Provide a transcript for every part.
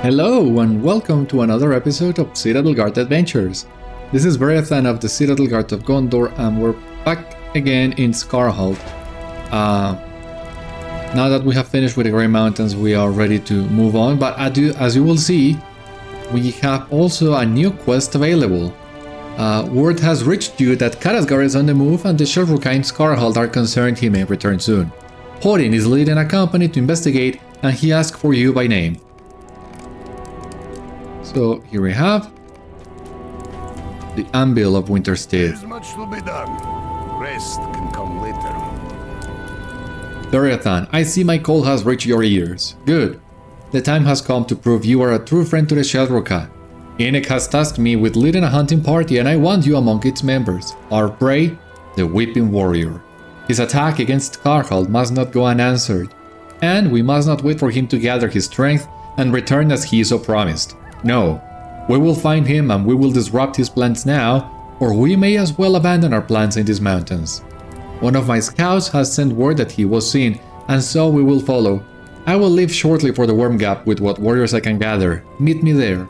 Hello and welcome to another episode of Citadel Guard Adventures. This is Beriathan of the Citadel Guard of Gondor and we're back again in Skarháld. Now that we have finished with the Grey Mountains, we are ready to move on, but as you will see, we have also a new quest available. Word has reached you that Karazgar is on the move and the Shelruka in Skarháld are concerned he may return soon. Hórin is leading a company to investigate and he asked for you by name. So here we have the Anvil of Winterstith. There's much to be done. Rest can come later. Beriathan, I see my call has reached your ears. Good. The time has come to prove you are a true friend to the Shelruka. Inek has tasked me with leading a hunting party and I want you among its members. Our prey, the Weeping Warrior. His attack against Skarháld must not go unanswered, and we must not wait for him to gather his strength and return as he so promised. No, we will find him and we will disrupt his plans now, or we may as well abandon our plans in these mountains. One of my scouts has sent word that he was seen, and so we will follow. I will leave shortly for the Worm Gap with what warriors I can gather. Meet me there.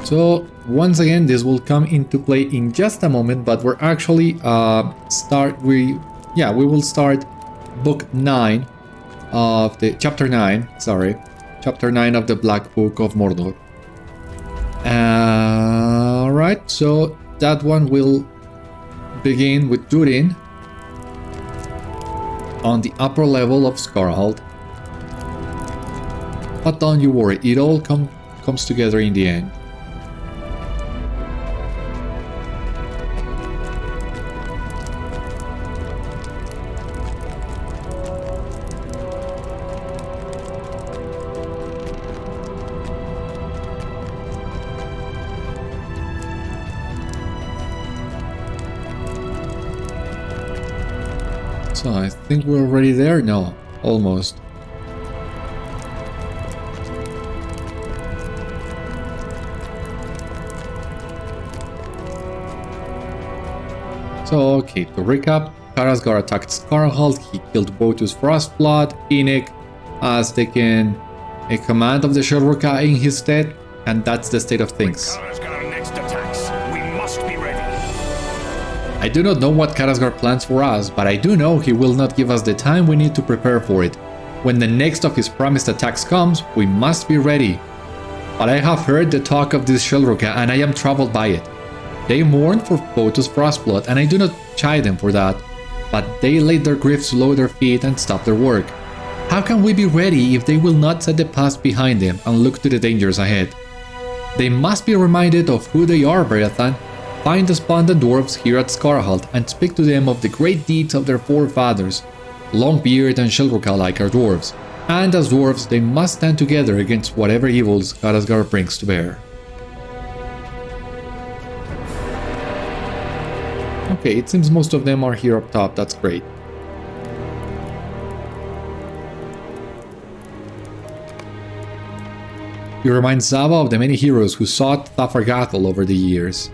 So, once again, this will come into play in just a moment, but we're actually we will start book 9 of the chapter 9, Chapter 9 of the Black Book of Mordor. Alright, so that one will begin with Durin on the upper level of Skarháld. But don't you worry, it all comes together in the end. So I think we're already there? No, almost. So, okay, to recap, Karazgar attacked Skarháld, he killed Vethúg's Frostblood, Inek has taken a command of the Shelruka in his stead, and that's the state of things. I do not know what Karazgar plans for us, but I do know he will not give us the time we need to prepare for it. When the next of his promised attacks comes, we must be ready. But I have heard the talk of this Shelruka and I am troubled by it. They mourn for Vethúg's Frostblood and I do not chide them for that, but they let their grief slow their feet and stop their work. How can we be ready if they will not set the past behind them and look to the dangers ahead? They must be reminded of who they are, Beriathan. Find the despondent dwarves here at Skarháld and speak to them of the great deeds of their forefathers. Longbeard and Shelruka-like are dwarves, and as dwarves they must stand together against whatever evils Karazgar brings to bear. Okay, it seems most of them are here up top, that's great. You remind Zava of the many heroes who sought Thafargathel over the years.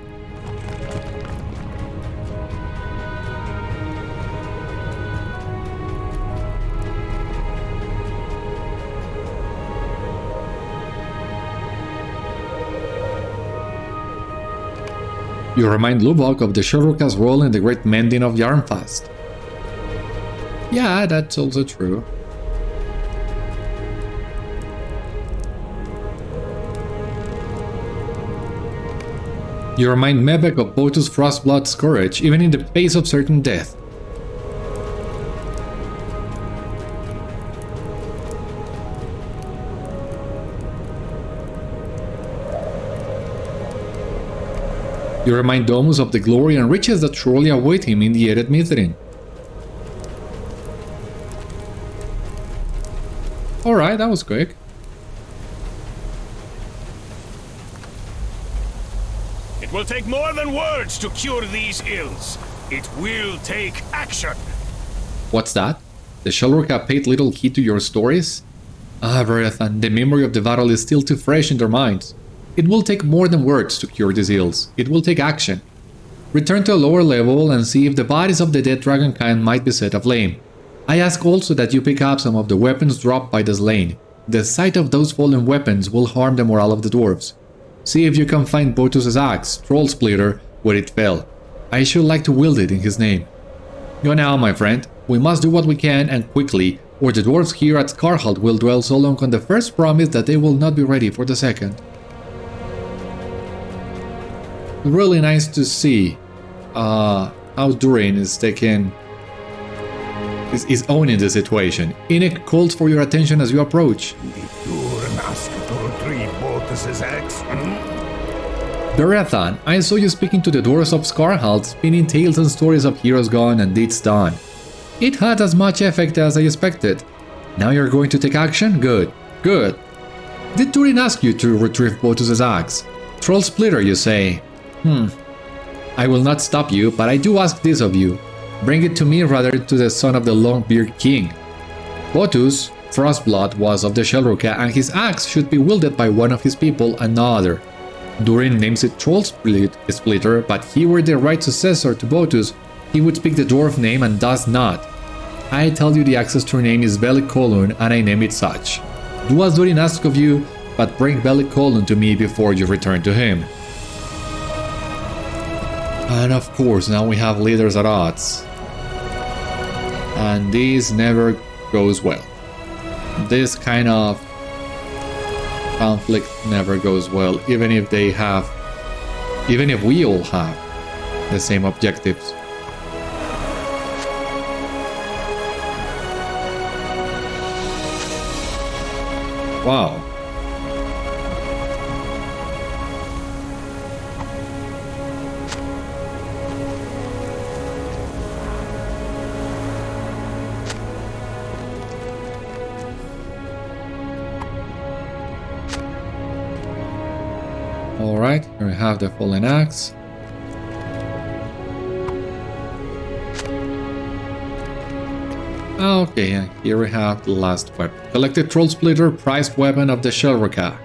You remind Lubok of the Shelruka's role in the great mending of Yarnfast. Yeah, that's also true. You remind Mebek of Vethúg's Frostblood's courage even in the face of certain death. You remind Domus of the glory and riches that surely await him in the Eret Mithrin. Alright, that was quick. It will take more than words to cure these ills. It will take action. What's that? The Shelruka paid little heed to your stories? Ah, Beriathan, the memory of the battle is still too fresh in their minds. It will take more than words to cure these ills. It will take action. Return to a lower level and see if the bodies of the dead dragonkind might be set aflame. I ask also that you pick up some of the weapons dropped by the slain. The sight of those fallen weapons will harm the morale of the dwarves. See if you can find Botus' axe, Troll Splitter, where it fell. I should like to wield it in his name. Go now, my friend. We must do what we can, and quickly, or the dwarves here at Skarháld will dwell so long on the first promise that they will not be ready for the second. Really nice to see how Durin is owning the situation. Inek calls for your attention as you approach. Did Durin ask to retrieve Botus' axe? Beriathan, I saw you speaking to the dwarves of Skarháld, spinning tales and stories of heroes gone and deeds done. It had as much effect as I expected. Now you're going to take action? Good. Good. Did Durin ask you to retrieve Botus' axe? Troll Splitter, you say? I will not stop you, but I do ask this of you. Bring it to me rather than to the son of the Longbeard King. Botus, Frostblood, was of the Shelruka, and his axe should be wielded by one of his people and no other. Durin names it Troll Splitter, but he were the right successor to Botus, he would speak the dwarf name and does not. I tell you the ancestor name is Belicolun and I name it such. Do as Durin asks of you, but bring Belicolun to me before you return to him. And of course, now we have leaders at odds. And this never goes well. This kind of conflict never goes well, even if we all have the same objectives. Wow. Alright, here we have the fallen axe. Okay, and here we have the last weapon. Collected Troll Splitter, prized weapon of the Shelruka.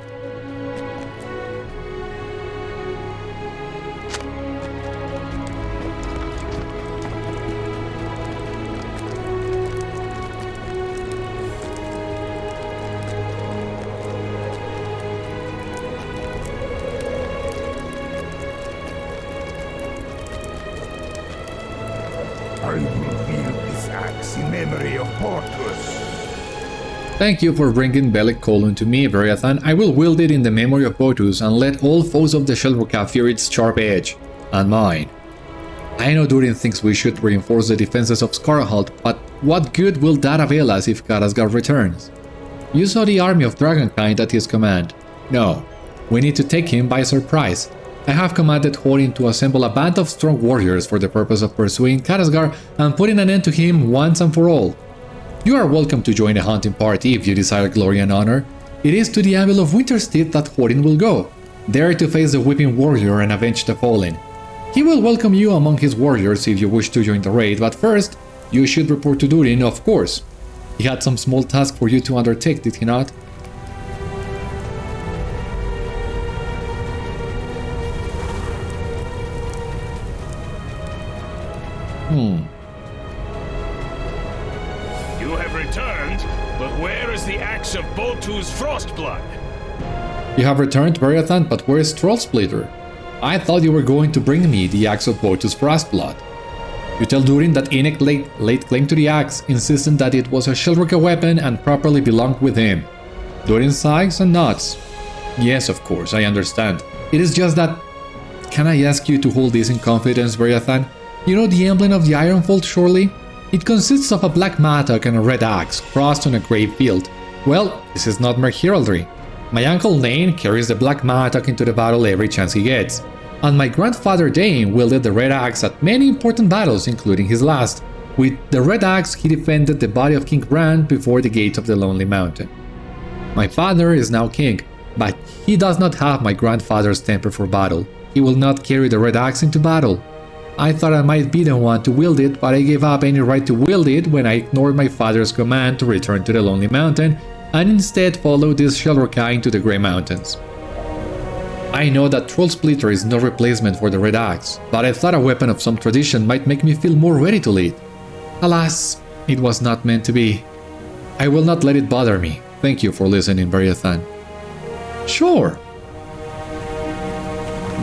I will wield this axe in memory of Botus. Thank you for bringing Belicolun to me, Beriathan. I will wield it in the memory of Botus and let all foes of the Shelruka fear its sharp edge. And mine. I know Durin thinks we should reinforce the defenses of Skarháld, but what good will that avail us if Karazgar returns? You saw the army of Dragonkind at his command. No, we need to take him by surprise. I have commanded Hórin to assemble a band of strong warriors for the purpose of pursuing Karazgar and putting an end to him once and for all. You are welcome to join the hunting party if you desire glory and honor. It is to the Anvil of Winterstith that Hórin will go, there to face the weeping warrior and avenge the fallen. He will welcome you among his warriors if you wish to join the raid, but first, you should report to Durin, of course. He had some small task for you to undertake, did he not? You have returned, but where is the axe of Botus' Frostblood? You have returned, Beriathan, but where is Troll Splitter? I thought you were going to bring me the axe of Botus' Frostblood. You tell Durin that Inek laid claim to the axe, insisting that it was a Shelruka weapon and properly belonged with him. Durin sighs and nods. Yes, of course, I understand. It is just that... Can I ask you to hold this in confidence, Beriathan? You know the emblem of the Ironfold, surely? It consists of a black mattock and a red axe, crossed on a grey field. Well, this is not mere heraldry. My uncle Nain carries the black mattock into the battle every chance he gets. And my grandfather Dane wielded the red axe at many important battles, including his last. With the red axe, he defended the body of King Bran before the gates of the Lonely Mountain. My father is now king, but he does not have my grandfather's temper for battle. He will not carry the red axe into battle. I thought I might be the one to wield it, but I gave up any right to wield it when I ignored my father's command to return to the Lonely Mountain and instead followed this Shelruka into the Grey Mountains. I know that Troll Splitter is no replacement for the red axe, but I thought a weapon of some tradition might make me feel more ready to lead. Alas, it was not meant to be. I will not let it bother me. Thank you for listening, Beriathan. Sure.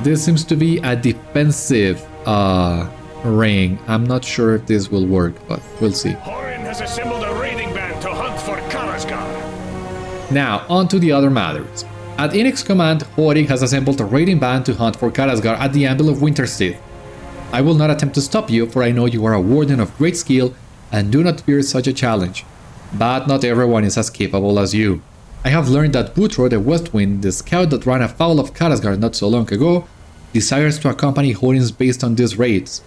This seems to be a defensive ring. I'm not sure if this will work, but we'll see. Hórin has assembled a raiding band to hunt for Karazgar. Now, on to the other matters. At Inek's command, Hórin has assembled a raiding band to hunt for Karazgar at the Anvil of Winterstith. I will not attempt to stop you, for I know you are a warden of great skill and do not fear such a challenge. But not everyone is as capable as you. I have learned that Butro the West Wind, the scout that ran afoul of Karazgar not so long ago, desires to accompany Hórin's based on these raids.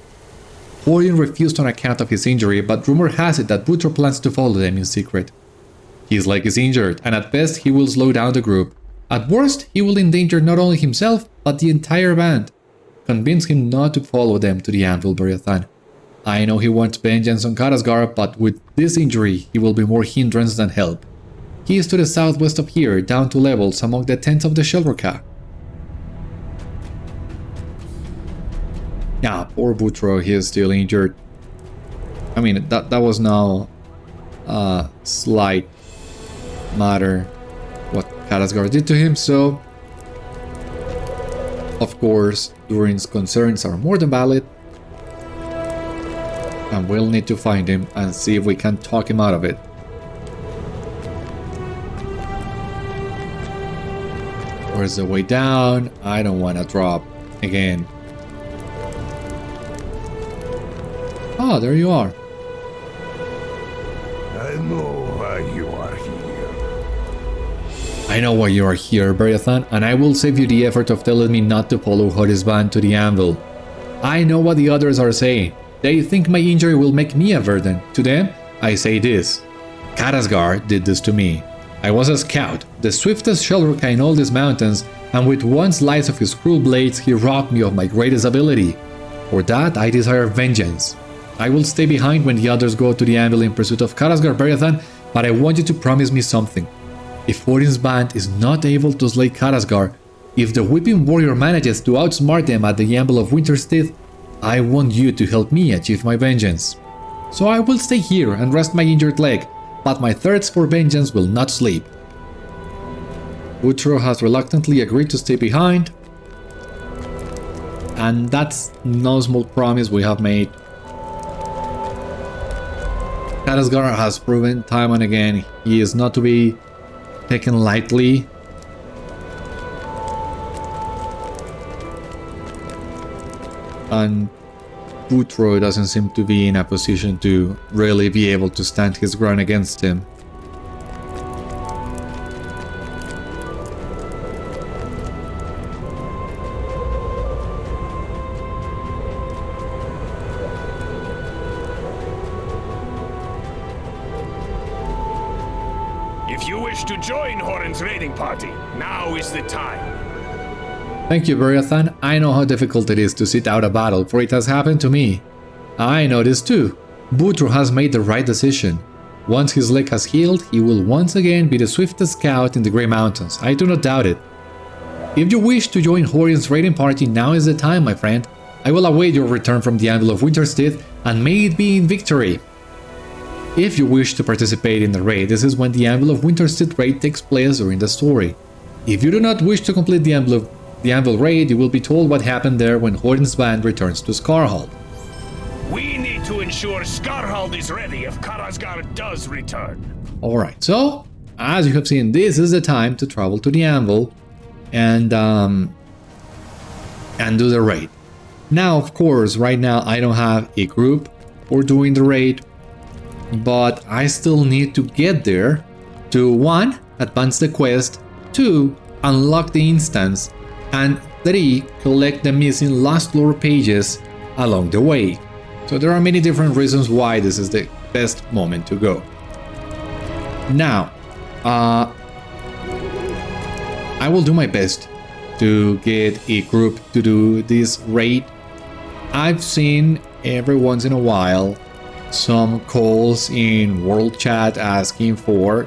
Hórin refused on account of his injury, but rumor has it that Butro plans to follow them in secret. His leg is injured, and at best he will slow down the group. At worst, he will endanger not only himself, but the entire band. Convince him not to follow them to the Anvil, Beriathan. I know he wants vengeance on Karazgar, but with this injury, he will be more hindrance than help. He is to the southwest of here, down to levels among the tents of the Shelroka. Yeah, poor Butro, he is still injured. I mean, that was now a slight matter what Karazgar did to him, so of course Durin's concerns are more than valid, and we'll need to find him and see if we can talk him out of it. Where's the way down? I don't want to drop again. Ah, there you are. I know why you are here. I know why you are here, Beriathan, and I will save you the effort of telling me not to follow Hórin's band to the Anvil. I know what the others are saying. They think my injury will make me a burden. To them, I say this. Karazgar did this to me. I was a scout, the swiftest Shelroka in all these mountains, and with one slice of his cruel blades he robbed me of my greatest ability. For that, I desire vengeance. I will stay behind when the others go to the Anvil in pursuit of Karazgar, Beriathan, but I want you to promise me something. If Hórin's band is not able to slay Karazgar, if the Weeping Warrior manages to outsmart them at the Anvil of Winterstith, I want you to help me achieve my vengeance. So I will stay here and rest my injured leg, but my thirst for vengeance will not sleep. Butro has reluctantly agreed to stay behind, and that's no small promise we have made. Karazgar has proven time and again he is not to be taken lightly. And Butro doesn't seem to be in a position to really be able to stand his ground against him. If you wish to join Hórin's raiding party, now is the time. Thank you, Beriathan. I know how difficult it is to sit out a battle, for it has happened to me. I know this too. Butro has made the right decision. Once his leg has healed, he will once again be the swiftest scout in the Grey Mountains. I do not doubt it. If you wish to join Hórin's raiding party, now is the time, my friend. I will await your return from the Anvil of Winterstith, and may it be in victory. If you wish to participate in the raid, this is when the Anvil of Winterstith raid takes place during the story. If you do not wish to complete the Anvil raid, you will be told what happened there when Hórin's band returns to Skarháld. We need to ensure Skarháld is ready if Karazgar does return. Alright, so, as you have seen, this is the time to travel to the Anvil and do the raid. Now, of course, right now I don't have a group for doing the raid, but I still need to get there to 1. Advance the quest, 2. Unlock the instance, and 3. Collect the missing lost lore pages along the way. So there are many different reasons why this is the best moment to go. Now, I will do my best to get a group to do this raid. I've seen every once in a while some calls in world chat asking for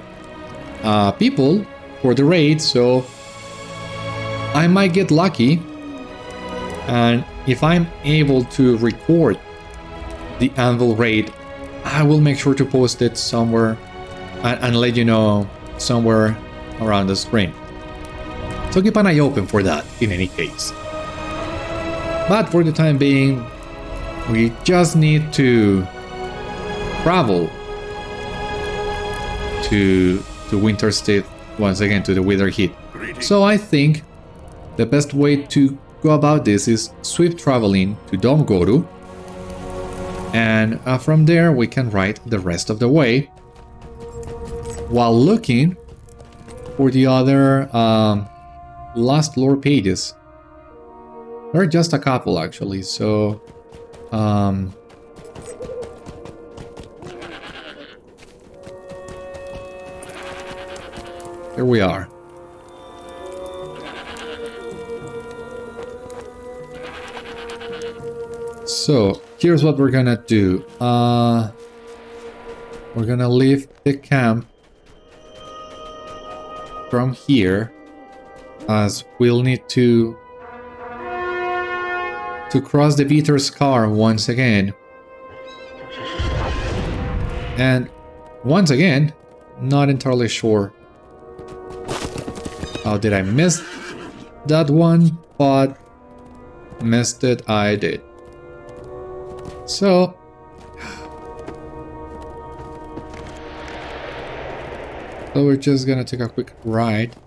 people for the raid, so I might get lucky, and if I'm able to record the Anvil raid, I will make sure to post it somewhere and let you know somewhere around the screen. So keep an eye open for that in any case. But for the time being, we just need to travel to Winterstith once again, to the Wither Heat. So I think the best way to go about this is swift traveling to Dom Goru, and from there we can ride the rest of the way while looking for the other Lost Lore pages. There are just a couple actually, so here we are. So here's what we're gonna do. We're gonna leave the camp from here, as we'll need to cross the Vethúg Scar once again. And once again, not entirely sure how did I miss that one, but missed it I did. So we're just gonna take a quick ride.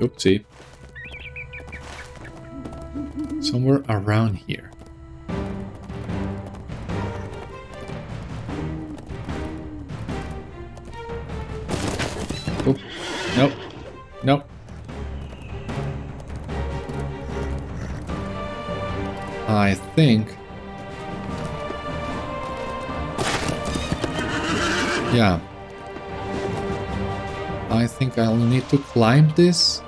Oopsie. Somewhere around here. Oop. Nope. Nope. I think... yeah. I think I'll need to climb this.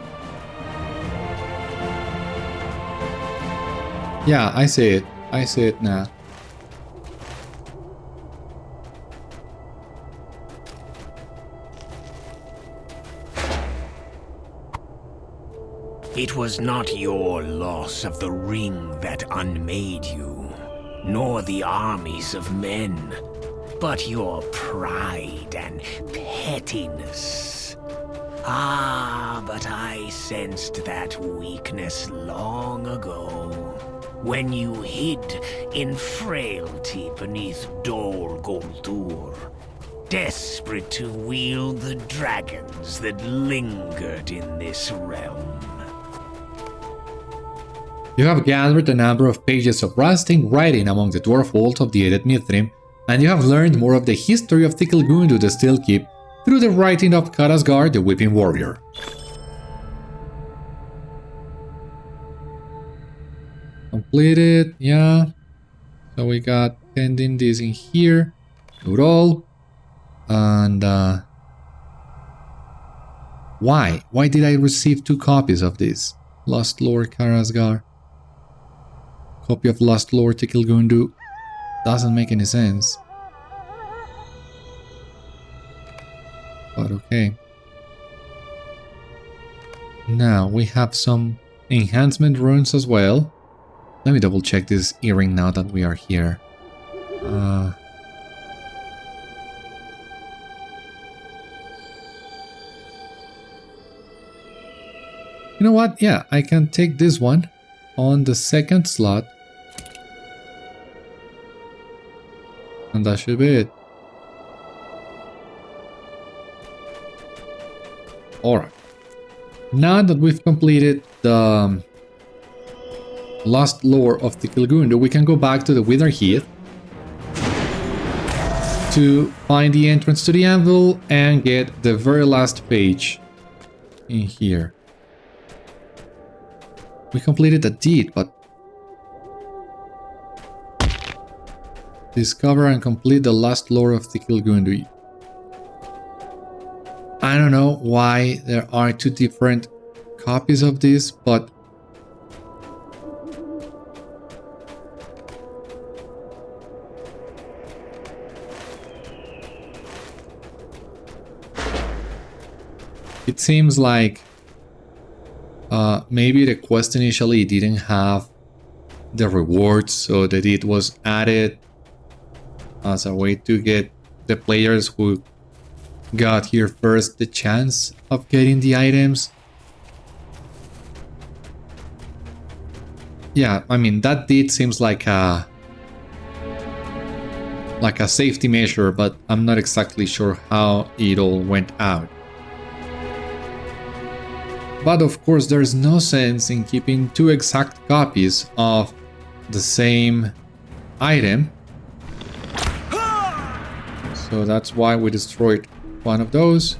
Yeah, I see it. I see it now. It was not your loss of the ring that unmade you, nor the armies of men, but your pride and pettiness. Ah, but I sensed that weakness long ago, when you hid in frailty beneath Dol Guldur, desperate to wield the dragons that lingered in this realm. You have gathered a number of pages of rusting writing among the dwarf vaults of the Edith Mithrim, and you have learned more of the history of Ticil Gúndu the Steel Keep through the writing of Karazgar the Weeping Warrior. Completed, yeah. So we got pending this in here. Do it all. And why? Why did I receive 2 copies of this? Lost Lore Karazgar. Copy of Lost Lore Ticil Gúndu. Doesn't make any sense. But okay. Now we have some enhancement runes as well. Let me double check this earring now that we are here. You know what? Yeah, I can take this one on the second slot. And that should be it. Alright. Now that we've completed the Lost Lore of Ticil Gúndu, we can go back to the Wither Heath to find the entrance to the Anvil and get the very last page in here. We completed a deed, but discover and complete the Lost Lore of Ticil Gúndu. I don't know why there are 2 different copies of this, but It seems like maybe the quest initially didn't have the rewards, so that it was added as a way to get the players who got here first the chance of getting the items. Yeah, I mean, that deed seems like a safety measure, but I'm not exactly sure how it all went out. But of course, there's no sense in keeping two exact copies of the same item. So that's why we destroyed one of those.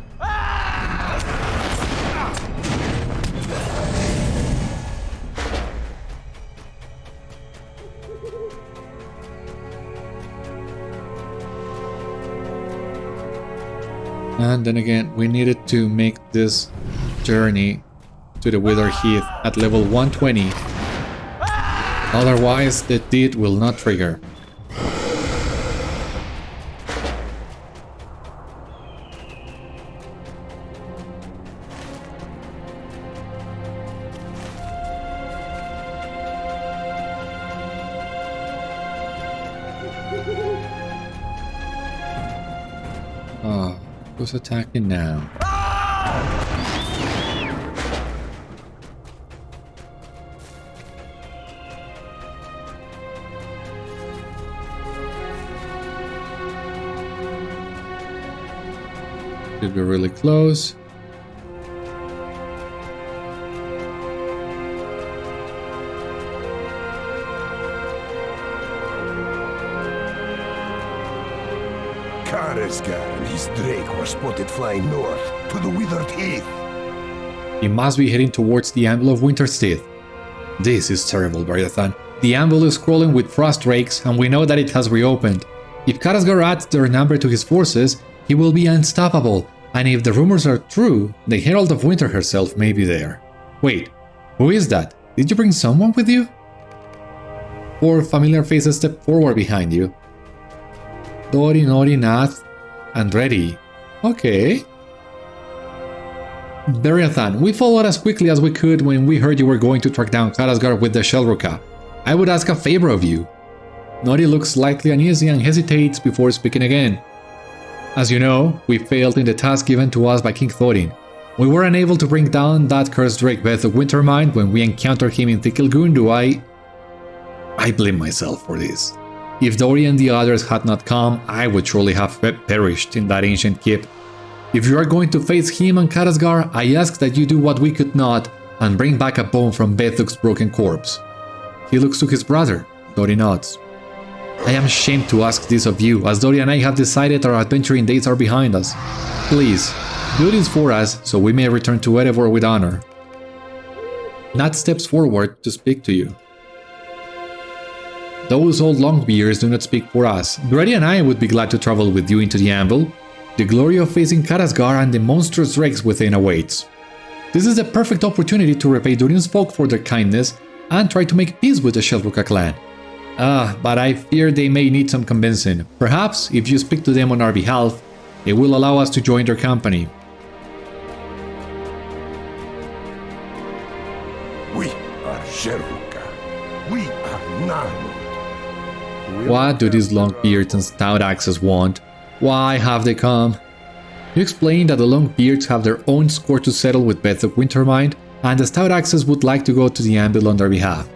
And then again, we needed to make this journey to the Wither Heath at level 120. Otherwise, the deed will not trigger. Oh, who's attacking now? Should be really close. Karazgar and his drake were spotted flying north to the Withered Heath. He must be heading towards the Anvil of Winterstith. This is terrible, Beriathan. The Anvil is crawling with frost drakes, and we know that it has reopened. If Karazgar adds their number to his forces, he will be unstoppable, and if the rumors are true, the Herald of Winter herself may be there. Wait, who is that? Did you bring someone with you? 4 familiar faces step forward behind you. Dori, Nori, Nath, and Reddy. Okay. Beriathan, we followed as quickly as we could when we heard you were going to track down Karazgar with the Shellruka. I would ask a favor of you. Nori looks slightly uneasy and hesitates before speaking again. As you know, we failed in the task given to us by King Thorin. We were unable to bring down that cursed drake Vethúg Wintermind when we encountered him in Thikilgundu. I blame myself for this. If Dori and the others had not come, I would surely have perished in that ancient keep. If you are going to face him and Karazgar, I ask that you do what we could not and bring back a bone from Vethúg's broken corpse. He looks to his brother. Dori nods. I am ashamed to ask this of you, as Dori and I have decided our adventuring days are behind us. Please, do this for us, so we may return to Erebor with honor. Nat steps forward to speak to you. Those old Longbeards do not speak for us. Brady and I would be glad to travel with you into the Anvil. The glory of facing Karazgar and the monstrous drakes within awaits. This is the perfect opportunity to repay Durin's folk for their kindness and try to make peace with the Shellruka clan. But I fear they may need some convincing. Perhaps, if you speak to them on our behalf, they will allow us to join their company. We are Shellruka. We are none. What do these Longbeards and Stout Axes want? Why have they come? You explain that the Longbeards have their own score to settle with Vethúg Wintermind, and the Stout Axes would like to go to the Anvil on their behalf.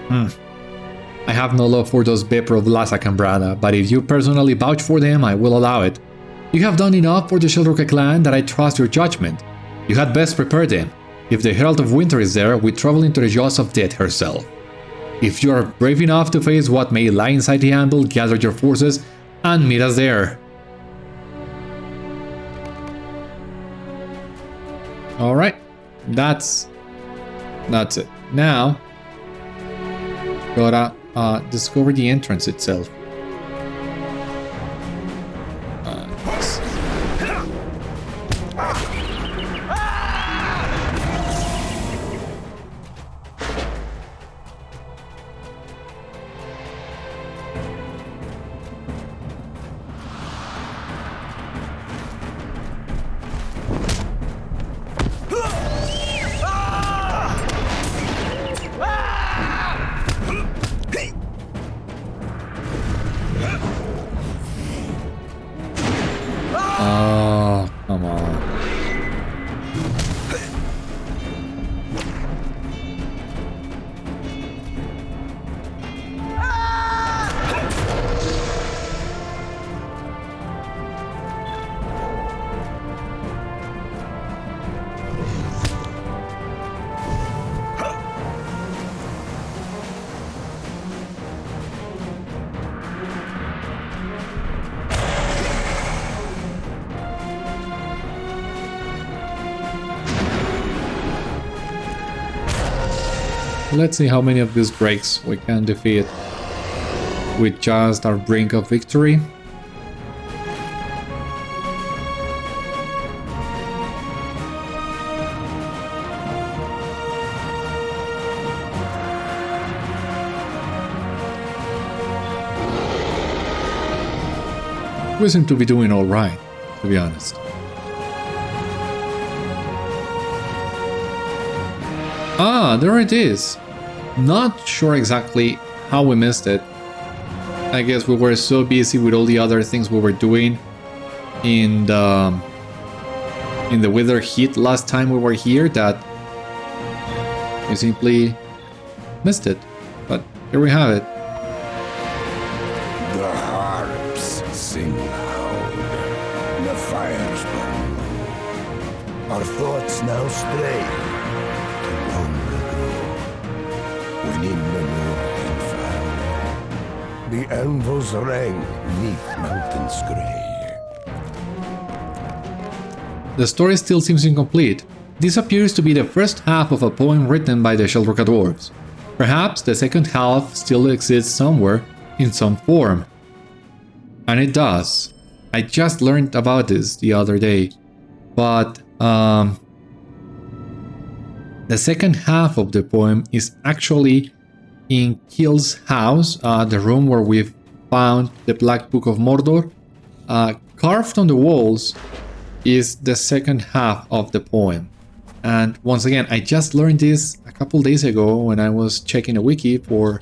I have no love for those Bepro of Lasak and Brada, but if you personally vouch for them, I will allow it. You have done enough for the Shellruka clan that I trust your judgment. You had best prepare them. If the Herald of Winter is there, we travel into the jaws of death herself. If you are brave enough to face what may lie inside the Anvil, gather your forces and meet us there. Alright, that's it. Now, gotta discover the entrance itself. Let's see how many of these breaks we can defeat with just our brink of victory. We seem to be doing alright, to be honest. Ah, there it is. Not sure exactly how we missed it. I guess we were so busy with all the other things we were doing in the weather heat last time we were here that we simply missed it. But here we have it. The harps sing loud, the fires burn. Our thoughts now stray to long ago, when in the north and far, the anvils rang neath mountains grey. The story still seems incomplete. This appears to be the first half of a poem written by the Sheldrock Dwarves. Perhaps the second half still exists somewhere, in some form. And it does. I just learned about this the other day. But the second half of the poem is actually in Kill's house, the room where we found the Black Book of Mordor. Carved on the walls is the second half of the poem. And once again, I just learned this a couple days ago when I was checking a wiki for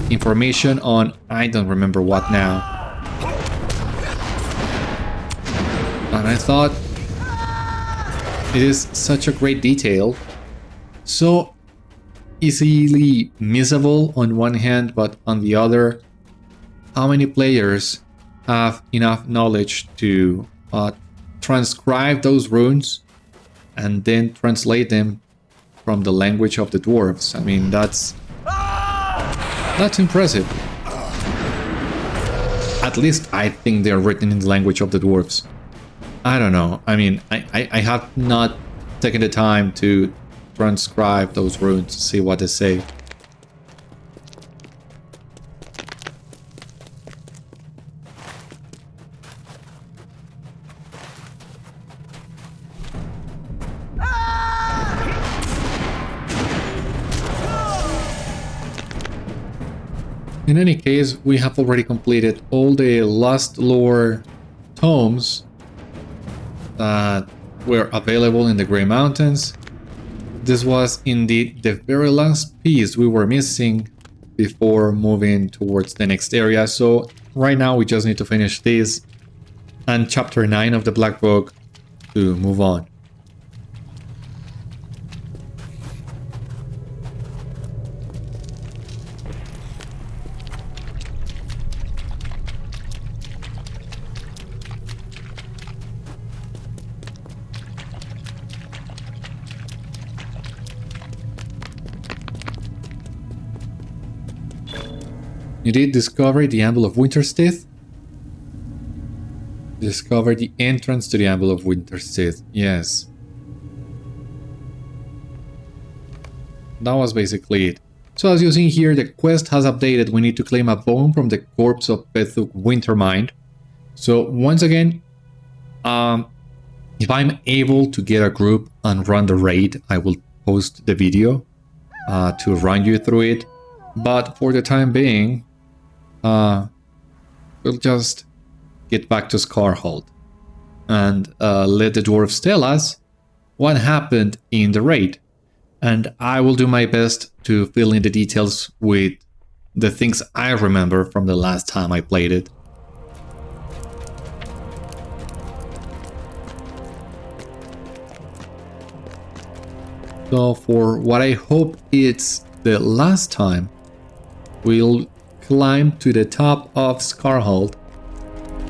information on I don't remember what now. And I thought it is such a great detail, so easily missable on one hand, but on the other, how many players have enough knowledge to transcribe those runes and then translate them from the language of the dwarves? I mean, that's impressive. At least I think they're written in the language of the dwarves. I don't know. I mean, I have not taken the time to transcribe those runes to see what they say. In any case, we have already completed all the Lost Lore tomes that were available in the Grey Mountains. This was indeed the very last piece we were missing before moving towards the next area, so right now we just need to finish this and chapter 9 of the Black Book to move on. You did discover the Anvil of Winterstith. Discover the entrance to the Anvil of Winterstith. Yes. That was basically it. So as you see here, the quest has updated. We need to claim a bone from the corpse of Vethúg Wintermind. So once again, if I'm able to get a group and run the raid, I will post the video to run you through it. But for the time being, we'll just get back to Skarháld and let the dwarves tell us what happened in the raid. And I will do my best to fill in the details with the things I remember from the last time I played it. So for what I hope it's the last time, we'll climb to the top of Skarháld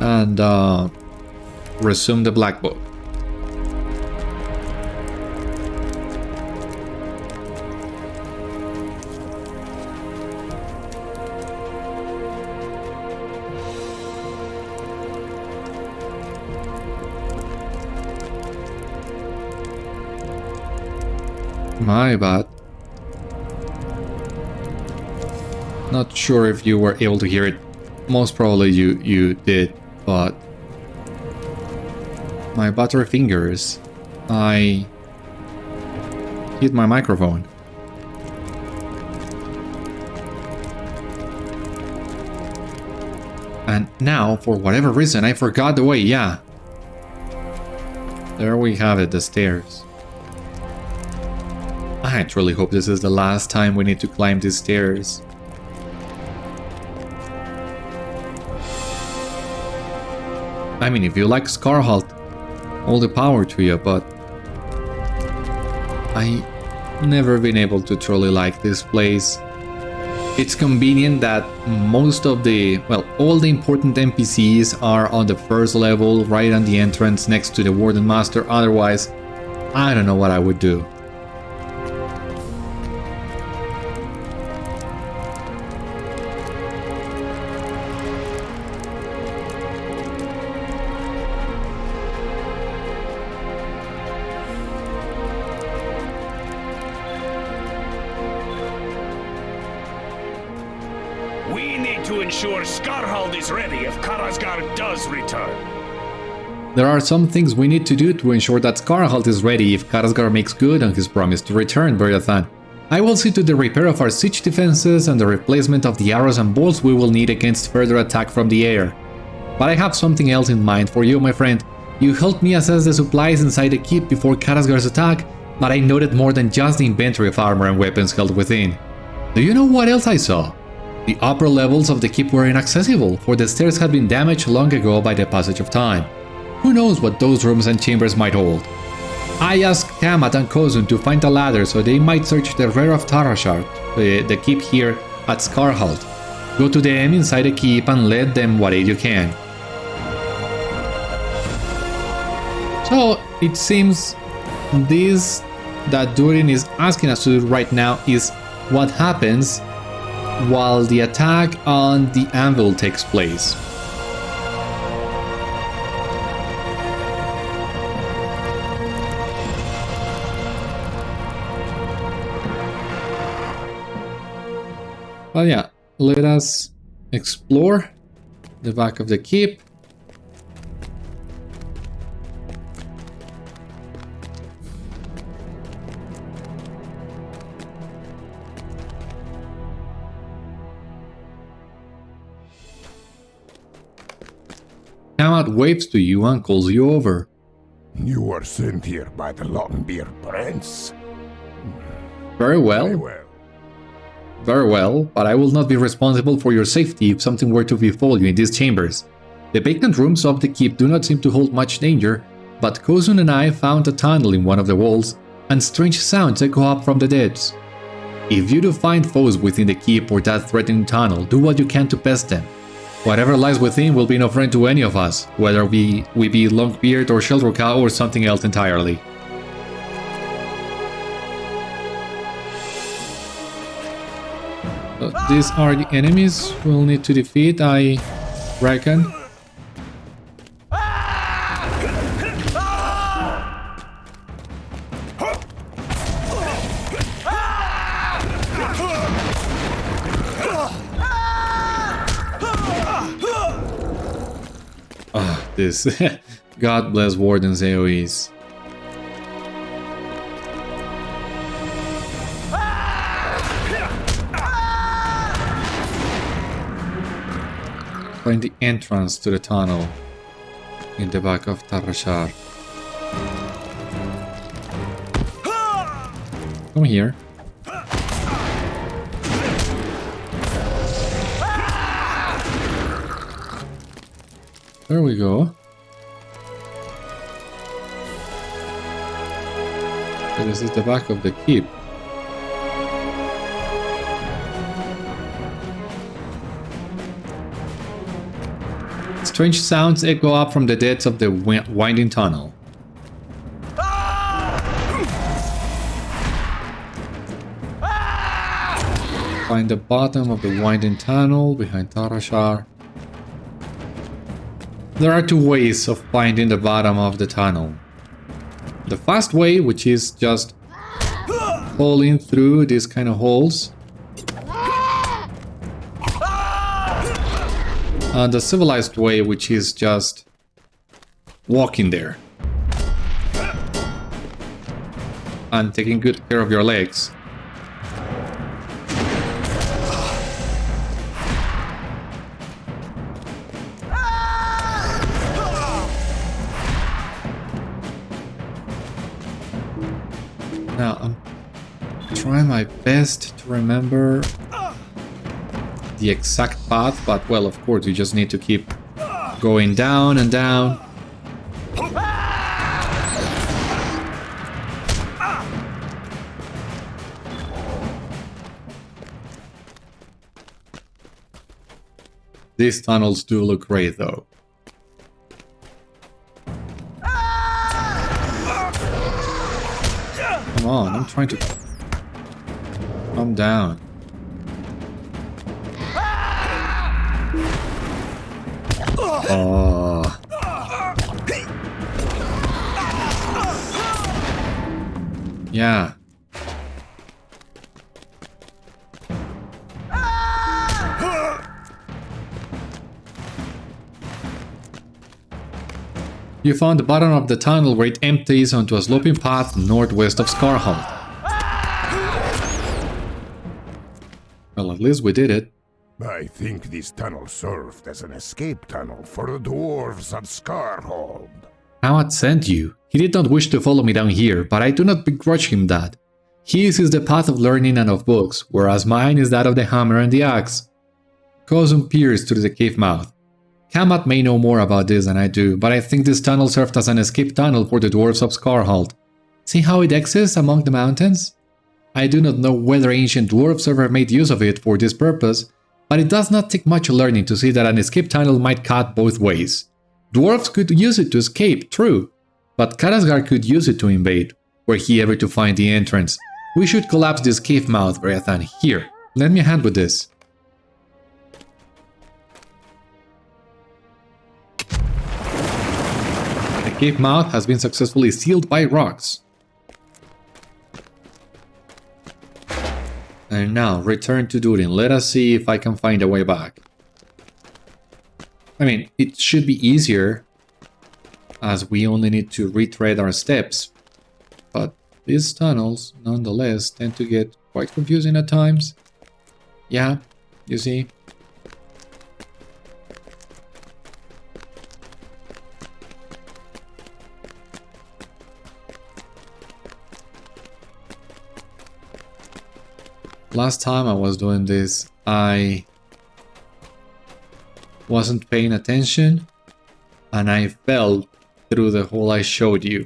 and resume the Black Book. My bad. Not sure if you were able to hear it. Most probably you did, but my buttery fingers, I hit my microphone. And now, for whatever reason, I forgot the way, yeah. There we have it, the stairs. I truly hope this is the last time we need to climb these stairs. I mean, if you like Skarháld, all the power to you, but I never been able to truly like this place. It's convenient that most of the, well, all the important NPCs are on the first level, right on the entrance next to the Warden Master. Otherwise, I don't know what I would do. We need to ensure Skarháld is ready if Karazgar does return. There are some things we need to do to ensure that Skarháld is ready if Karazgar makes good on his promise to return, Beriathan. I will see to the repair of our siege defenses and the replacement of the arrows and bolts we will need against further attack from the air. But I have something else in mind for you, my friend. You helped me assess the supplies inside the keep before Karazgar's attack, but I noted more than just the inventory of armor and weapons held within. Do you know what else I saw? The upper levels of the keep were inaccessible, for the stairs had been damaged long ago by the passage of time. Who knows what those rooms and chambers might hold? I asked Kamat and Kozun to find a ladder so they might search the rear of Tharrazhâr, the keep here at Skarháld. Go to them inside the keep and let them what aid you can. So it seems this that Durin is asking us to do right now is what happens while the attack on the Anvil takes place. Well, yeah, let us explore the back of the keep. Kamat waves to you and calls you over. You were sent here by the Longbeard Prince. Very well. Very well. Very well, but I will not be responsible for your safety if something were to befall you in these chambers. The vacant rooms of the keep do not seem to hold much danger, but Kozun and I found a tunnel in one of the walls, and strange sounds echo up from the depths. If you do find foes within the keep or that threatening tunnel, do what you can to pest them. Whatever lies within will be no friend to any of us, whether we be Longbeard or Sheldroka or something else entirely. These are the enemies we'll need to defeat, I reckon. This God bless Warden's AoEs. Find the entrance to the tunnel in the back of Tharrazhâr. Come here. There we go. So this is the back of the keep. Strange sounds echo up from the depths of the winding tunnel. Find the bottom of the winding tunnel behind Tharrazhâr. There are two ways of finding the bottom of the tunnel. The fast way, which is just falling through these kind of holes. the civilized way, which is just walking there and taking good care of your legs. Now I'm trying my best to remember the exact path, but well, of course, you just need to keep going down and down. These tunnels do look great, though. Come on, I'm trying to calm down. Oh. Yeah. You found the bottom of the tunnel where it empties onto a sloping path northwest of Skarháld. Well, at least we did it. I think this tunnel served as an escape tunnel for the dwarves of Skarháld. Hamad sent you. He did not wish to follow me down here, but I do not begrudge him that. His is the path of learning and of books, whereas mine is that of the hammer and the axe. Kozum peers through the cave mouth. Hamad may know more about this than I do, but I think this tunnel served as an escape tunnel for the dwarves of Skarháld. See how it exists among the mountains? I do not know whether ancient dwarves ever made use of it for this purpose, but it does not take much learning to see that an escape tunnel might cut both ways. Dwarves could use it to escape, true, but Karazgar could use it to invade, were he ever to find the entrance. We should collapse this cave mouth, Beriathan. Here, lend me a hand with this. The cave mouth has been successfully sealed by rocks. And now, return to Durin. Let us see if I can find a way back. I mean, it should be easier, as we only need to retread our steps. But these tunnels, nonetheless, tend to get quite confusing at times. Yeah, you see. Last time I was doing this, I wasn't paying attention and I fell through the hole I showed you.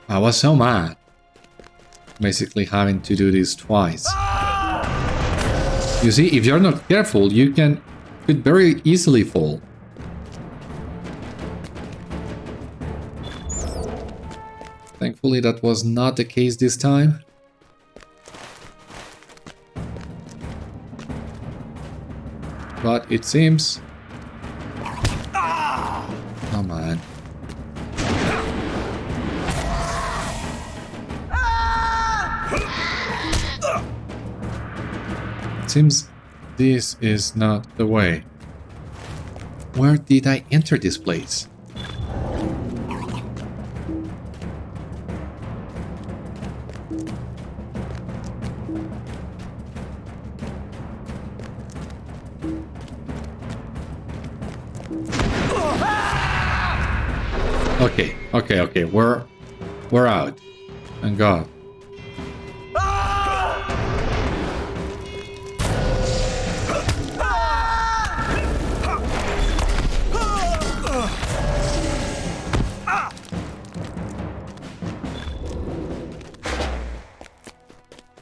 I was so mad, basically having to do this twice. You see, if you're not careful, you could very easily fall. Thankfully that was not the case this time. But it seems... Come on. It seems this is not the way. Where did I enter this place? Okay, we're out. Thank God.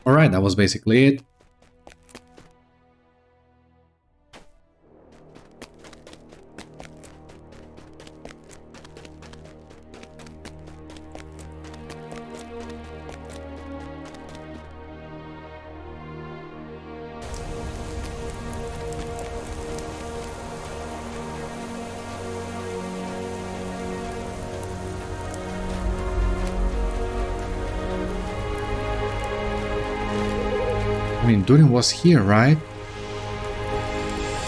Alright, that was basically it. I mean, Durin was here, right?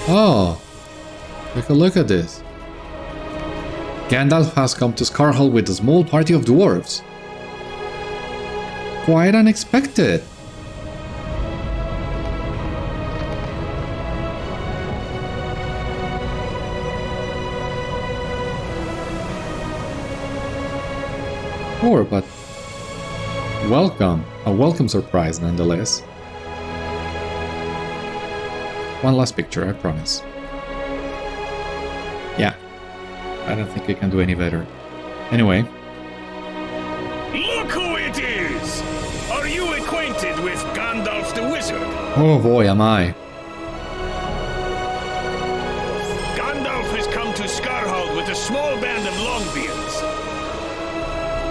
Oh! Take a look at this. Gandalf has come to Skarháld with a small party of dwarves. Quite unexpected. Sure, but welcome. A welcome surprise nonetheless. One last picture, I promise. Yeah, I don't think we can do any better. Anyway. Look who it is! Are you acquainted with Gandalf the Wizard? Oh boy, am I. Gandalf has come to Skarháld with a small band of Longbeards.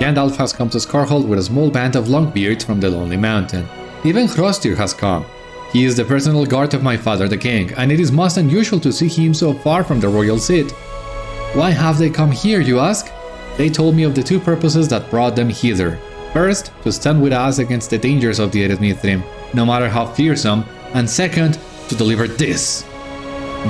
Gandalf has come to Skarháld with a small band of Longbeards from the Lonely Mountain. Even Hrostir has come. He is the personal guard of my father the king, and it is most unusual to see him so far from the royal seat. Why have they come here, you ask? They told me of the two purposes that brought them hither. First, to stand with us against the dangers of the Eretmithrim, no matter how fearsome, and second, to deliver this.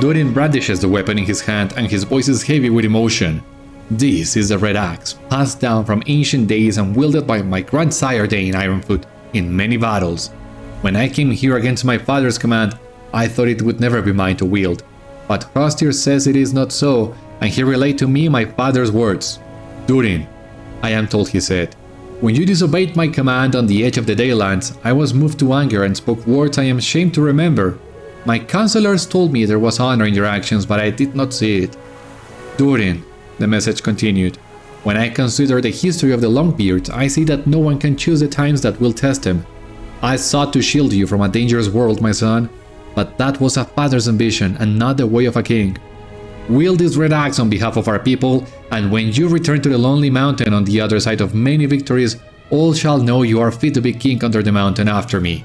Durin brandishes the weapon in his hand and his voice is heavy with emotion. This is the red axe, passed down from ancient days and wielded by my grandsire Dain Ironfoot in many battles. When I came here against my father's command, I thought it would never be mine to wield. But Hrostir says it is not so, and he relayed to me my father's words. Durin, I am told he said, when you disobeyed my command on the edge of the Daylands, I was moved to anger and spoke words I am ashamed to remember. My counselors told me there was honor in your actions, but I did not see it. Durin, the message continued, when I consider the history of the Longbeards, I see that no one can choose the times that will test him. I sought to shield you from a dangerous world, my son, but that was a father's ambition and not the way of a king. Wield this red axe on behalf of our people, and when you return to the Lonely Mountain on the other side of many victories, all shall know you are fit to be king under the mountain after me.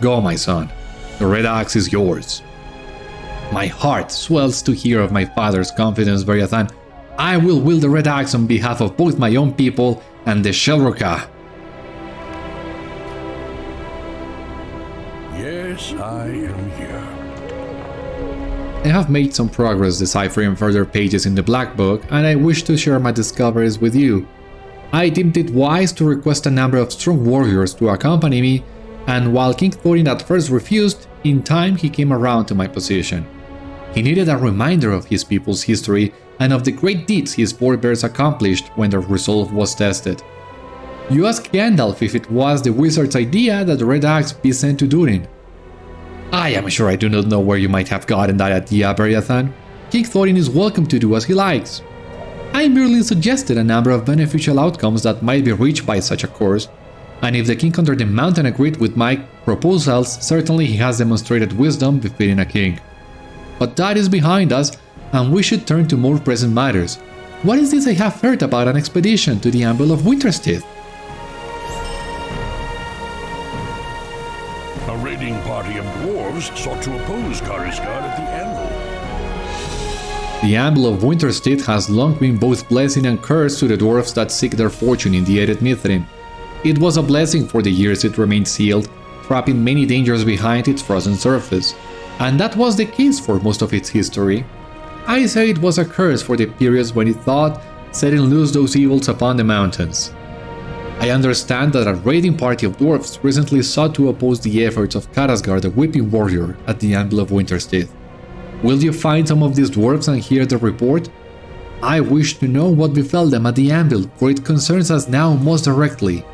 Go, my son. The red axe is yours. My heart swells to hear of my father's confidence, Beriathan. I will wield the red axe on behalf of both my own people and the Shelrukah. Yes, I am here. I have made some progress deciphering further pages in the Black Book, and I wish to share my discoveries with you. I deemed it wise to request a number of strong warriors to accompany me, and while King Thorin at first refused, in time he came around to my position. He needed a reminder of his people's history and of the great deeds his forebears accomplished when their resolve was tested. You asked Gandalf if it was the wizard's idea that the red axe be sent to Durin. I am sure I do not know where you might have gotten that idea, Beriathan. King Thorin is welcome to do as he likes. I merely suggested a number of beneficial outcomes that might be reached by such a course, and if the king under the mountain agreed with my proposals, certainly he has demonstrated wisdom befitting a king. But that is behind us, and we should turn to more present matters. What is this I have heard about an expedition to the Anvil of Winterstith? A raiding party of dwarves sought to oppose Karazgar at the Anvil. The Anvil of Winterstith has long been both blessing and curse to the dwarves that seek their fortune in the Eretmithrim. It was a blessing for the years it remained sealed, trapping many dangers behind its frozen surface, and that was the case for most of its history. I say it was a curse for the periods when it thought setting loose those evils upon the mountains. I understand that a raiding party of dwarves recently sought to oppose the efforts of Karazgar the Weeping Warrior at the Anvil of Winterstith. Will you find some of these dwarves and hear the report? I wish to know what befell them at the Anvil, for it concerns us now most directly.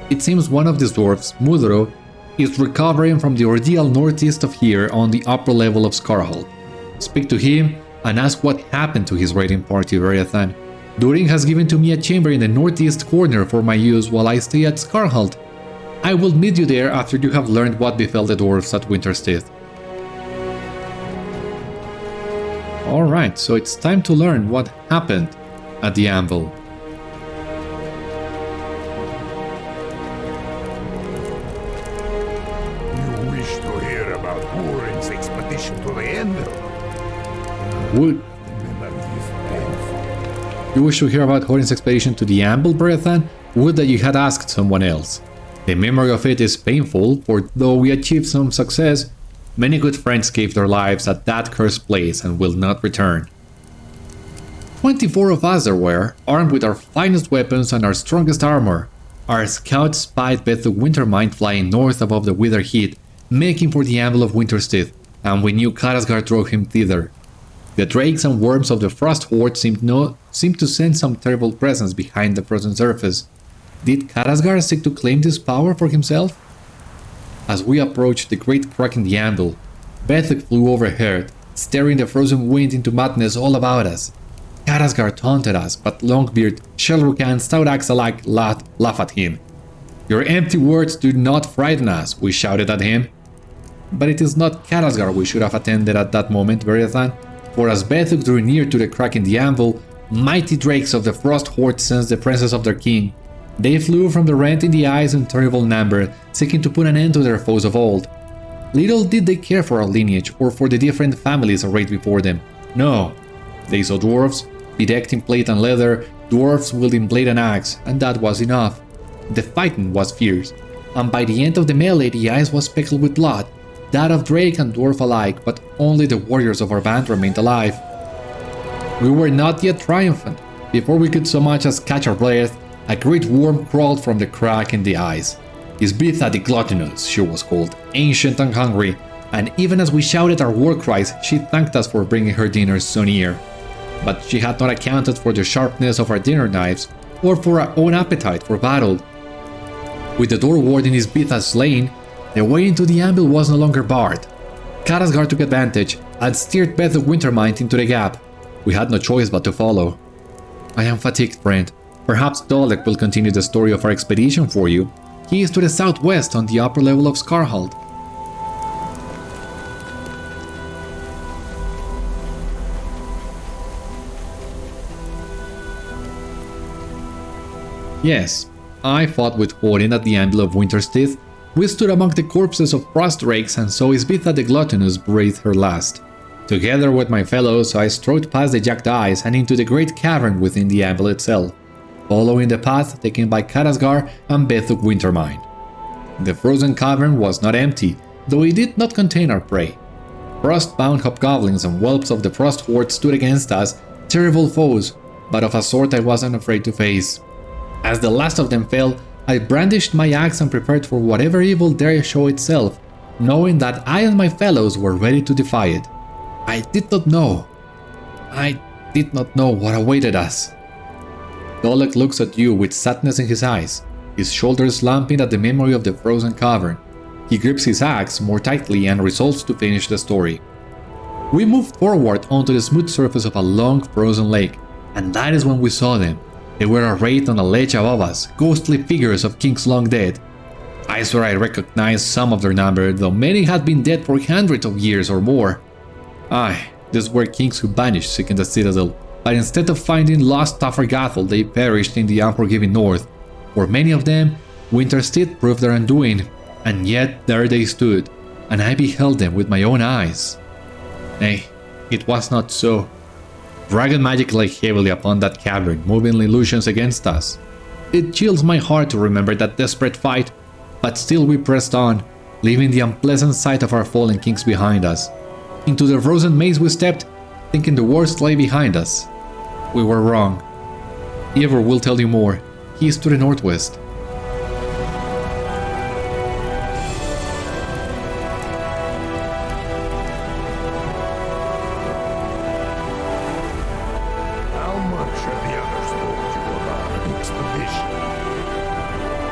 It seems one of these dwarves, Mudro, is recovering from the ordeal northeast of here on the upper level of Skarháld. Speak to him and ask what happened to his raiding party, Beriathan. Durin has given to me a chamber in the northeast corner for my use while I stay at Skarháld. I will meet you there after you have learned what befell the dwarves at Winterstith. Alright, so it's time to learn what happened at the Anvil. You wish to hear about Hórin's expedition to the Anvil? Would The memory is painful. you wish to hear about Hórin's expedition to the Anvil, Beriathan? Would that you had asked someone else. The memory of it is painful, for though we achieved some success, many good friends gave their lives at that cursed place and will not return. 24 of us there were, armed with our finest weapons and our strongest armor. Our scouts spied Vethúg Wintermind flying north above the Wither Heat, making for the Anvil of Winterstith, and we knew Karazgar drove him thither. The drakes and worms of the Frost Horde seemed to sense some terrible presence behind the frozen surface. Did Karazgar seek to claim this power for himself? As we approached the great crack in the anvil, Vethúg flew overhead, staring the frozen wind into madness all about us. Karazgar taunted us, but Longbeard, Shelruka and Stout Axe alike laughed at him. "Your empty words do not frighten us," we shouted at him. But it is not Karazgar we should have attended at that moment, Beriathan, for as Vethúg drew near to the crack in the anvil, mighty drakes of the Frost Horde sensed the presence of their king. They flew from the rent in the ice in terrible number, seeking to put an end to their foes of old. Little did they care for our lineage or for the different families arrayed before them. No, they saw dwarves, bedecked in plate and leather, dwarves wielding blade and axe, and that was enough. The fighting was fierce, and by the end of the melee the ice was speckled with blood, that of drake and dwarf alike, but only the warriors of our band remained alive. We were not yet triumphant. Before we could so much as catch our breath, a great worm crawled from the crack in the ice. Isbitha the Gluttonous, she was called, ancient and hungry, and even as we shouted our war cries, she thanked us for bringing her dinner so near. But she had not accounted for the sharpness of our dinner knives, or for our own appetite for battle. With the door warden Isbitha slain, the way into the anvil was no longer barred. Karazgar took advantage and steered Vethúg Wintermind into the gap. We had no choice but to follow. I am fatigued, friend. Perhaps Dolek will continue the story of our expedition for you. He is to the southwest on the upper level of Skarháld. Yes, I fought with Hórin at the Anvil of Winterstith. We stood among the corpses of frost drakes and saw Isbitha the Gluttonous breathe her last. Together with my fellows, I strode past the jagged ice and into the great cavern within the anvil itself, following the path taken by Karazgar and Vethúg Wintermind. The frozen cavern was not empty, though it did not contain our prey. Frost-bound hobgoblins and whelps of the Frost Horde stood against us, terrible foes, but of a sort I wasn't afraid to face. As the last of them fell, I brandished my axe and prepared for whatever evil dare show itself, knowing that I and my fellows were ready to defy it. I did not know what awaited us. Dolek looks at you with sadness in his eyes, his shoulders slumping at the memory of the frozen cavern. He grips his axe more tightly and resolves to finish the story. We moved forward onto the smooth surface of a long frozen lake, and that is when we saw them. They were arrayed on a ledge above us, ghostly figures of kings long dead. I swear I recognized some of their number, though many had been dead for hundreds of years or more. Aye, these were kings who vanished seeking the Citadel, but instead of finding lost Tafargathel, they perished in the unforgiving north. For many of them, Winterstith proved their undoing, and yet there they stood, and I beheld them with my own eyes. Nay, it was not so. Dragon magic lay heavily upon that cavern, moving illusions against us. It chills my heart to remember that desperate fight, but still we pressed on, leaving the unpleasant sight of our fallen kings behind us. Into the frozen maze we stepped, thinking the worst lay behind us. We were wrong. Eivor will tell you more. He is to the northwest.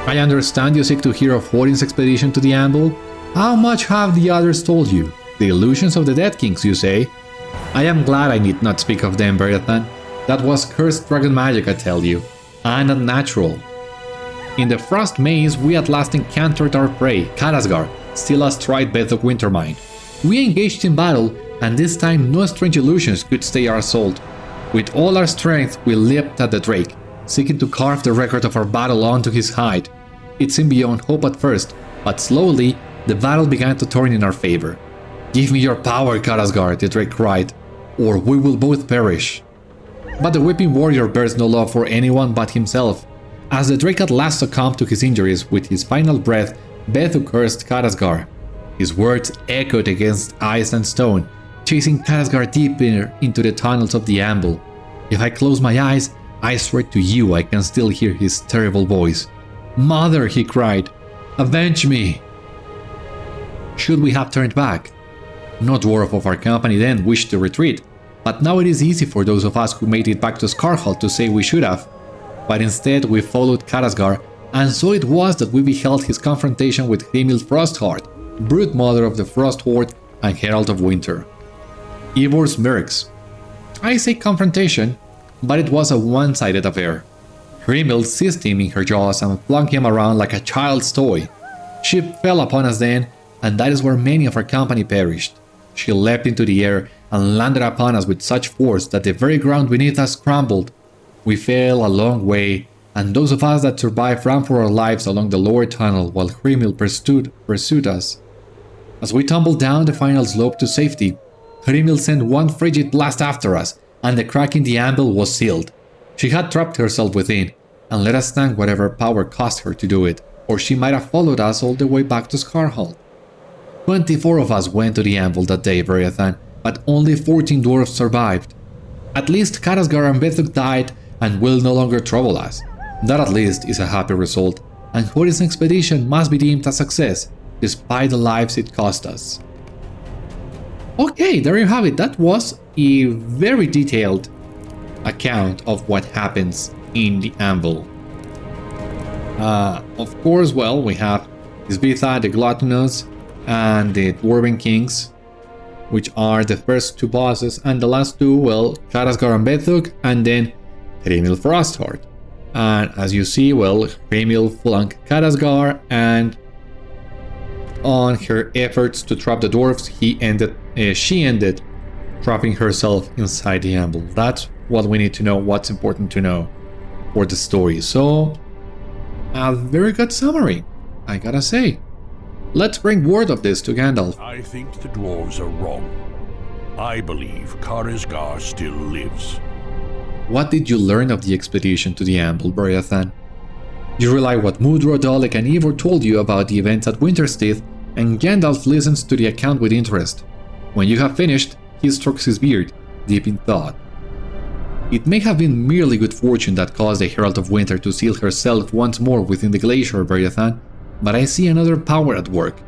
I understand you seek to hear of Hórin's expedition to the Anvil. How much have the others told you? The illusions of the dead kings, you say? I am glad I need not speak of them, Beriathan. That was cursed dragon magic, I tell you, and unnatural. In the frost maze, we at last encountered our prey, Karazgar, still astride Vethúg Wintermind. We engaged in battle, and this time no strange illusions could stay our assault. With all our strength, we leapt at the drake, seeking to carve the record of our battle onto his hide. It seemed beyond hope at first, but slowly, the battle began to turn in our favor. "Give me your power, Karazgar," the drake cried, "or we will both perish." But the weeping warrior bears no love for anyone but himself. As the drake at last succumbed to his injuries with his final breath, Vethúg cursed Karazgar. His words echoed against ice and stone, chasing Karazgar deeper into the tunnels of the Anvil. If I close my eyes, I swear to you I can still hear his terrible voice. "Mother," he cried, "avenge me!" Should we have turned back? No dwarf of our company then wished to retreat, but now it is easy for those of us who made it back to Skarháld to say we should have. But instead we followed Karazgar, and so it was that we beheld his confrontation with Hrímil Frostheart, brood mother of the Frost Horde and Herald of Winter. Ivor's Mercs. I say confrontation, but it was a one-sided affair. Hrímil seized him in her jaws and flung him around like a child's toy. She fell upon us then, and that is where many of our company perished. She leapt into the air and landed upon us with such force that the very ground beneath us crumbled. We fell a long way, and those of us that survived ran for our lives along the lower tunnel while Hrímil pursued us. As we tumbled down the final slope to safety, Hrímil sent one frigid blast after us, and the crack in the anvil was sealed. She had trapped herself within, and let us thank whatever power caused her to do it, or she might have followed us all the way back to Skarháld. 24 of us went to the anvil that day, Beriathan, but only 14 dwarves survived. At least Karazgar and Vethúg died and will no longer trouble us. That at least is a happy result, and Hórin's expedition must be deemed a success, despite the lives it cost us. Okay, there you have it. That was a very detailed account of what happens in the anvil. Of course, well, we have Svitha the Gluttonous and the Dwarven Kings, which are the first two bosses, and the last two, well, Karazgar and Vethúg, and then Hrímil Frostheart. And as you see, well, Hrímil flanked Karazgar, and on her efforts to trap the dwarves, she ended trapping herself inside the anvil. That's what we need to know, what's important to know for the story. So, a very good summary, I gotta say. Let's bring word of this to Gandalf. I think the dwarves are wrong. I believe Karazgar still lives. What did you learn of the expedition to the anvil, Beriathan? You rely what Mudro, Dalek and Ivor told you about the events at Winterstith, and Gandalf listens to the account with interest. When you have finished, he strokes his beard, deep in thought. It may have been merely good fortune that caused the Herald of Winter to seal herself once more within the glacier, Beriathan, but I see another power at work.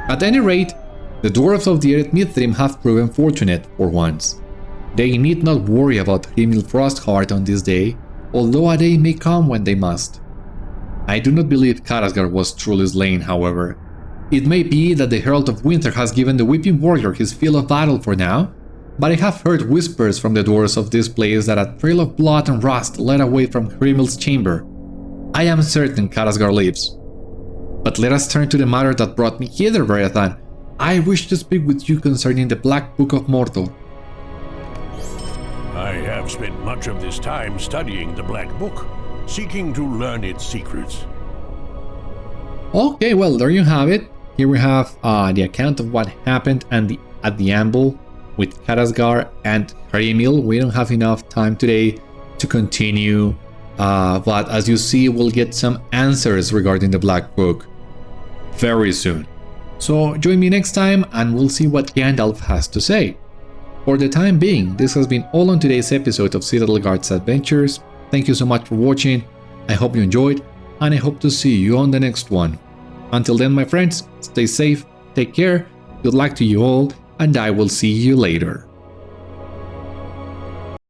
At any rate, the dwarves of the Eret Mithrim have proven fortunate for once. They need not worry about Hrímil Frostheart on this day, although a day may come when they must. I do not believe Karazgar was truly slain, however. It may be that the Herald of Winter has given the Weeping Warrior his fill of battle for now, but I have heard whispers from the dwarves of this place that a trail of blood and rust led away from Hrímil's chamber. I am certain Karazgar lives. But let us turn to the matter that brought me hither, Beriathan. I wish to speak with you concerning the Black Book of Mordor. I have spent much of this time studying the Black Book, seeking to learn its secrets. Okay, well, there you have it. Here we have the account of what happened at the anvil with Karazgar and Hrímil. We don't have enough time today to continue, but as you see, we'll get some answers regarding the Black Book very soon. So join me next time and we'll see what Gandalf has to say. For the time being, this has been all on today's episode of Citadel Guard's Adventures. Thank you so much for watching. I hope you enjoyed, and I hope to see you on the next one. Until then, my friends, stay safe, take care, good luck to you all, and I will see you later.